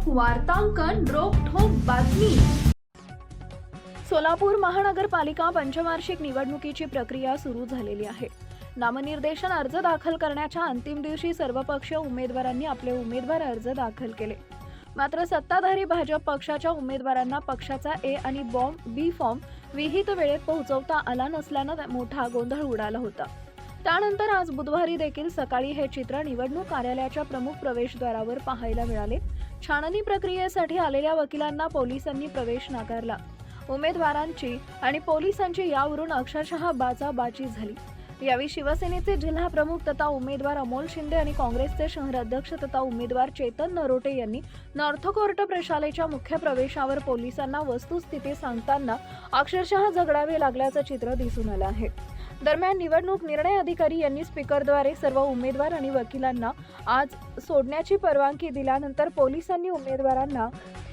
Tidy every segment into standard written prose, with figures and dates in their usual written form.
वार्तांकन रोखठोक बातमी। सोलापूर महानगरपालिका पंचवार्षिक निवडणुकीची प्रक्रिया सुरू झालेली आहे। नामनिर्देशन अर्ज दाखल करण्याच्या अंतिम दिवशी सर्वपक्षीय उमेदवारांनी आपले उमेदवार अर्ज दाखल केले। मात्र सत्ताधारी भाजप पक्षाच्या उमेदवारांना पक्षाचा ए आणि बी फॉर्म विहित वेळेत पोहोचवता आला नसल्याने मोठा गोंधळ उडाला होता। त्यानंतर आज बुधवारी देखील सकाळी हे चित्र निवडणूक कार्यालयाच्या प्रमुख प्रवेशद्वारावर पाहायला मिळाले। छाननी प्रक्रियेसाठी आलेल्या वकिलांना पोलिसांनी प्रवेश नाकारला। उमेदवारांची आणि पोलिसांची यावरून अक्षरशः बाचाबाची झाली। यावेळी शिवसेनेचे जिल्हा प्रमुख तथा उमेदवार अमोल शिंदे आणि काँग्रेसचे शहर अध्यक्ष तथा उमेदवार चेतन नरोटे यांनी नॉर्थ कोर्ट प्रशालेच्या मुख्य प्रवेशावर पोलिसांना वस्तुस्थिती सांगताना अक्षरशः झगडावे लागल्याचं चित्र दिसून आलं आहे। दरम्यान निवडणूक निर्णय अधिकारी यांनी स्पीकरद्वारे सर्व उमेदवार आणि वकिलांना आज सोडण्याची परवानगी दिल्यानंतर पोलिसांनी उमेदवारांना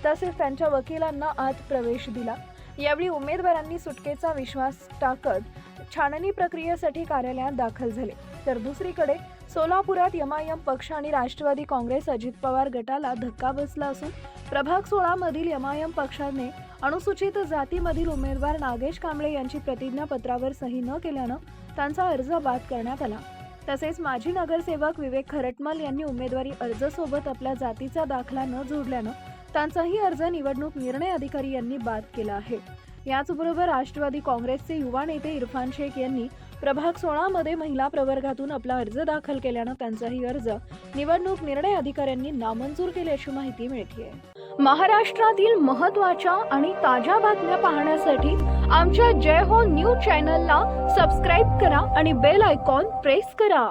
तसेच त्यांच्या वकिलांना आज प्रवेश दिला। यावेळी उमेदवारांनी सुटकेचा विश्वास टाकत छाननी प्रक्रियेसाठी कार्यालयात दाखल झाले। तर दुसरीकडे सोलापुरात एमआयएम पक्ष आणि राष्ट्रवादी काँग्रेस अजित पवार गटाला धक्का बसला असून प्रभाग 16 मधील एमआयएम पक्षाने अनुसूचित जातीमधील उमेदवार नागेश कांबळे यांची प्रतिज्ञापत्रावर सही न केल्याने त्यांचा अर्ज बाद करण्यात आला। तसेच माजी नगरसेवक विवेक खरटमल यांनी उमेदवारी अर्ज सोबत आपल्या जातीचा दाखला न जोडल्याने त्यांचाही अर्ज निवडणूक निर्णय अधिकारी यांनी बाद केला आहे। याचबरोबर राष्ट्रवादी काँग्रेसचे युवा नेते इरफान शेख यांनी प्रभाग 16 मध्ये महिला प्रवर्गातून आपला अर्ज दाखल केल्याने त्यांचाही अर्ज निवडणूक निर्णय अधिकाऱ्यांनी नामंजूर केल्याची माहिती मिळते। महाराष्ट्रातील महत्त्वाच्या आणि ताज्या बातम्या पाहण्यासाठी आमच्या जय हो न्यूज चॅनलला सबस्क्राइब करा आणि बेल आयकॉन प्रेस करा।